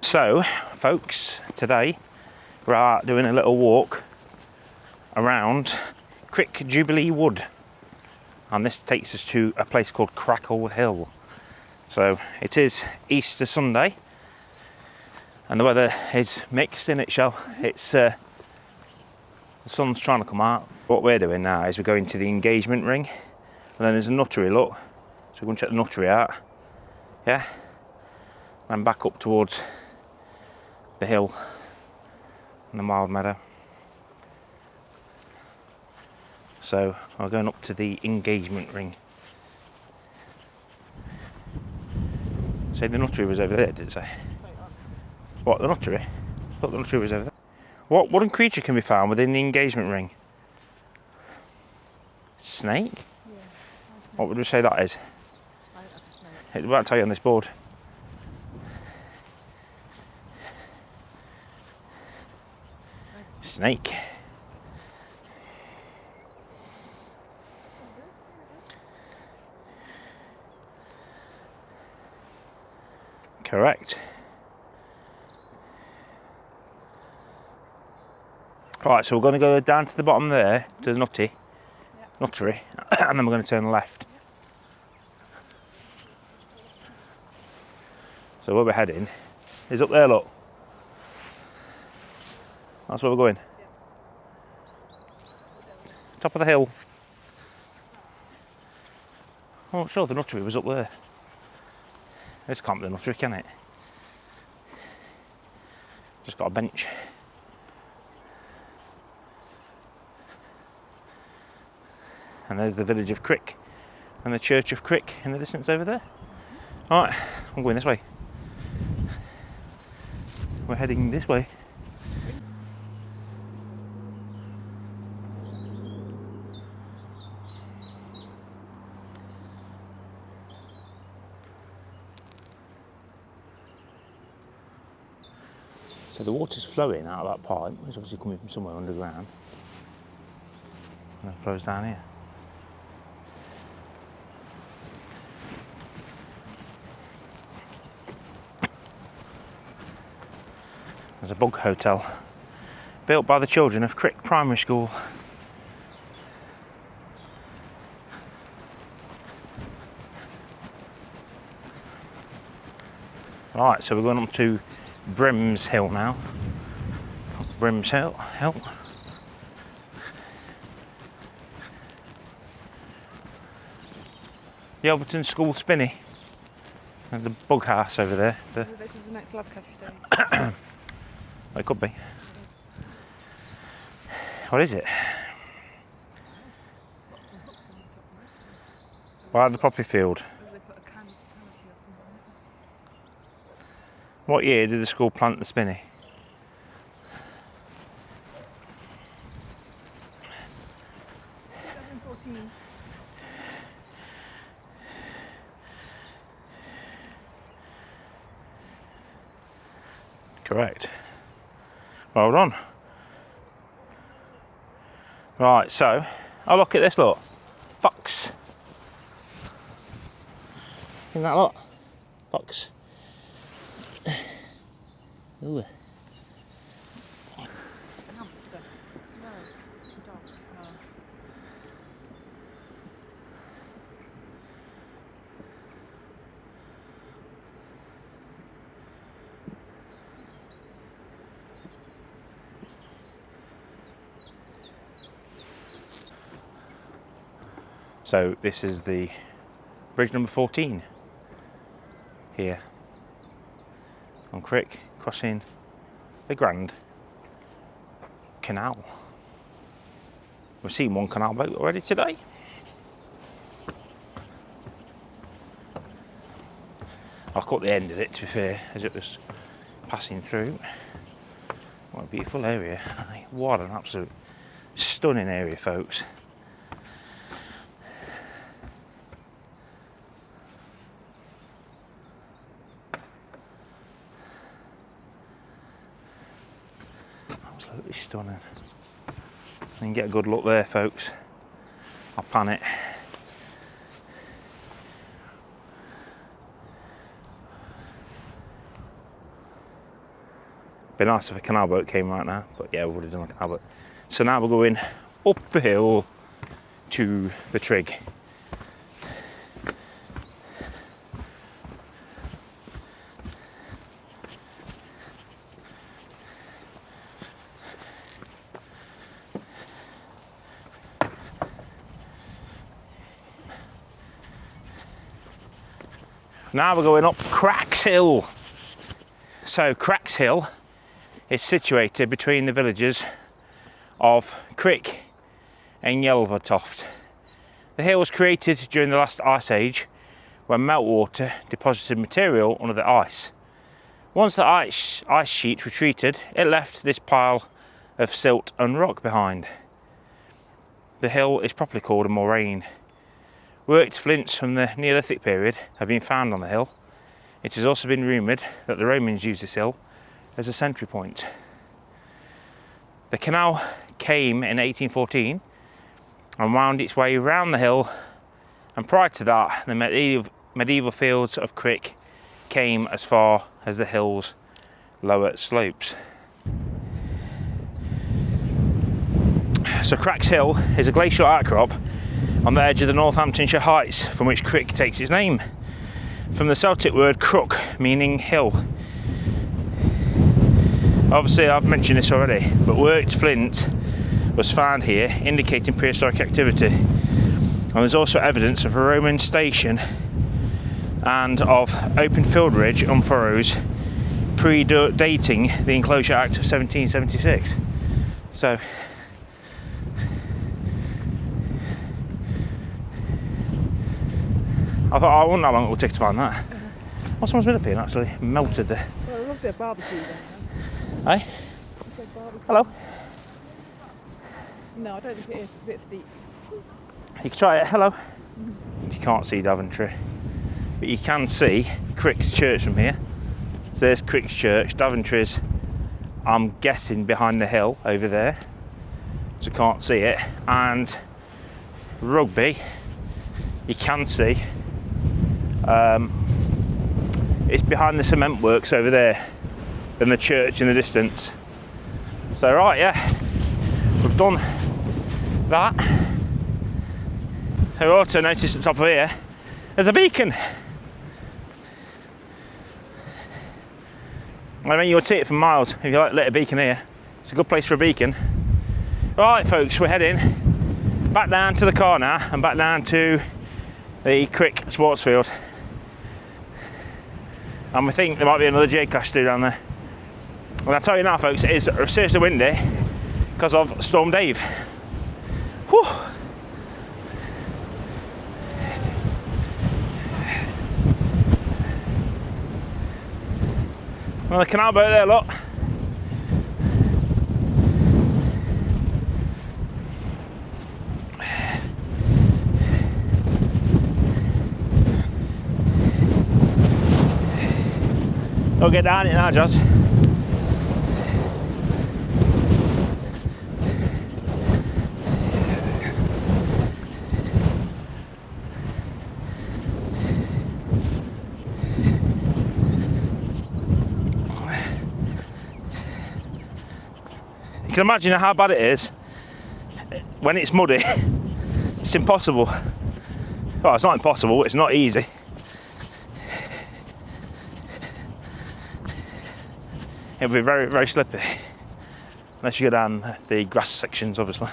So, folks, today we're out doing a little walk around Crick Jubilee Wood, and this takes us to a place called Crackle Hill. So it is Easter Sunday, and the weather is mixed in itself. It's the sun's trying to come out. What we're doing now is we're going to the engagement ring, and then there's a nuttery. Look, so we're going to check the nuttery out. Yeah, and back up towards the hill and the mild meadow. So we're going up to the engagement ring. Say the nuttery was over there, did it say? What, the nuttery? I thought the nuttery was over there. What wooden creature can be found within the engagement ring? Snake? Yeah. What would we say that is? It won't tell you on this board. Snake. Correct. Right, so we're going to go down to the bottom there, to the nuttery, and then we're going to turn left. So where we're heading is up there, look. That's where we're going. Top of the hill. Oh, I'm sure the nuttery was up there. This can't be the nuttery, can it? Just got a bench. And there's the village of Crick and the church of Crick in the distance over there. Alright, I'm going this way. We're heading this way. So the water's flowing out of that pipe. It's obviously coming from somewhere underground. And it flows down here. There's a bug hotel built by the children of Crick Primary School. Right, so we're going up to Brims Hill now. Brims Hill. The Overton School Spinney. And the bug house over there. This is the next lab cache day. It could be. What is it? By the poppy field. What year did the school plant the spinney? Correct. Well done. Right, so, oh look at this, look. Fox. Isn't that lot? Fox. Ooh. So this is the bridge number 14 here on Crick, crossing the Grand Canal. We've seen one canal boat already today. I caught the end of it, to be fair, as it was passing through. What a beautiful area. What an absolute stunning area, folks. Absolutely stunning. You can get a good look there, folks. I'll pan it. Be nice if a canal boat came right now, but yeah, we would have done a canal boat. So now we're going up the hill to the trig. Now we're going up Cracks Hill. So Cracks Hill is situated between the villages of Crick and Yelvertoft. The hill was created during the last ice age when meltwater deposited material under the ice. Once the ice sheet retreated, it left this pile of silt and rock behind. The hill is properly called a moraine. Worked flints from the Neolithic period have been found on the hill. It has also been rumoured that the Romans used this hill as a sentry point. The canal came in 1814 and wound its way round the hill, and prior to that the medieval fields of Crick came as far as the hill's lower slopes. So Cracks Hill is a glacial outcrop on the edge of the Northamptonshire heights from which Crick takes its name, from the Celtic word crook, meaning hill. Obviously I've mentioned this already, but worked flint was found here, indicating prehistoric activity, and there's also evidence of a Roman station and of open field ridge on furrows predating the Enclosure Act of 1776. So I thought, I wonder how long it will take to find that. Oh, someone's been up here and actually melted there. Well, there must be a barbecue there. Hey? Hello? No, I don't think it is. It's a bit steep. You can try it. Hello? You can't see Daventry, but you can see Crick's Church from here. So there's Crick's Church. Daventry's, I'm guessing, behind the hill over there, so you can't see it. And Rugby, you can see. It's behind the cement works over there, and the church in the distance. So right, yeah, we've done that. I also noticed at the top of here, there's a beacon. I mean, you would see it from miles if you lit a beacon here. It's a good place for a beacon. Right, folks, we're heading back down to the car now and back down to the Crick sports field. And we think there might be another J-Class to do down there. And I tell you now, folks, it is seriously windy because of Storm Dave. Whew. Well, the canal boat there, look. Don't get down it now, Jazz. You can imagine how bad it is when it's muddy. It's impossible. Well, it's not impossible, it's not easy. It'll be very, very slippy. Unless you go down the grass sections, obviously.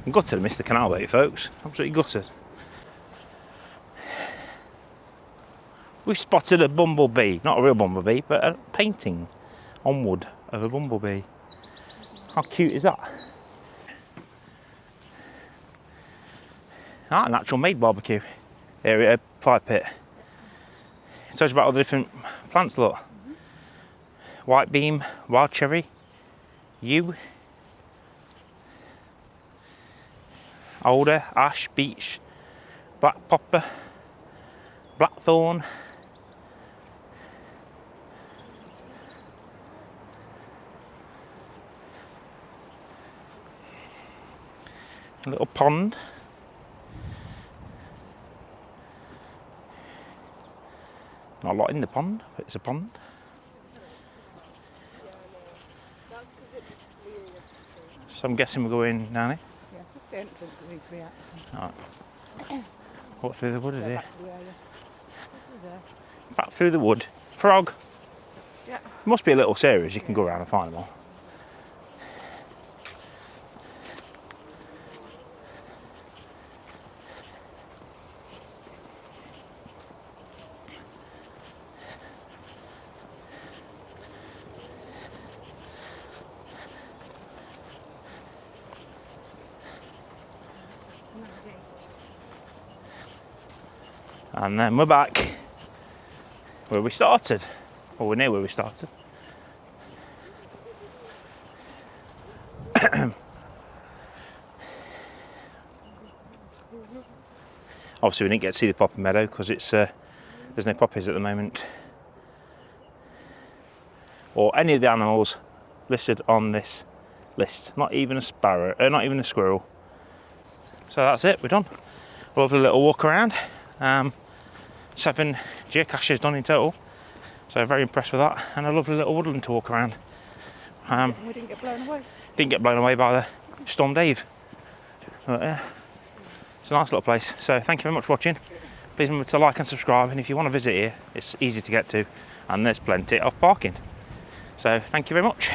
I'm gutted I missed the canal boat, folks. Absolutely gutted. We've spotted a bumblebee, not a real bumblebee, but a painting on wood of a bumblebee. How cute is that? Ah, natural made barbecue area, fire pit. It tells you about all the different plants, look. White beam, wild cherry, yew, alder, ash, beech, black popper, blackthorn. A little pond. Not a lot in the pond, but it's a pond. So I'm guessing we're going down here. Yeah, it's just the entrance that needs to be accessed. Right. Walk through the wood Yeah, here. back to the area. There. Back through the wood. Frog. Yeah. Must be a little series, you can go around and find them all. And then we're back where we started. Or we're near where we started. Obviously we didn't get to see the poppy meadow because it's there's no poppies at the moment. Or any of the animals listed on this list. Not even a sparrow, not even a squirrel. So that's it, we're done. Lovely little walk around. 7 geocaches done in total. So very impressed with that. And a lovely little woodland to walk around. We didn't get blown away. Didn't get blown away by the Storm Dave. But yeah, it's a nice little place. So thank you very much for watching. Please remember to like and subscribe. And if you want to visit here, it's easy to get to. And there's plenty of parking. So thank you very much.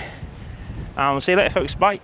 And we'll see you later, folks. Bye.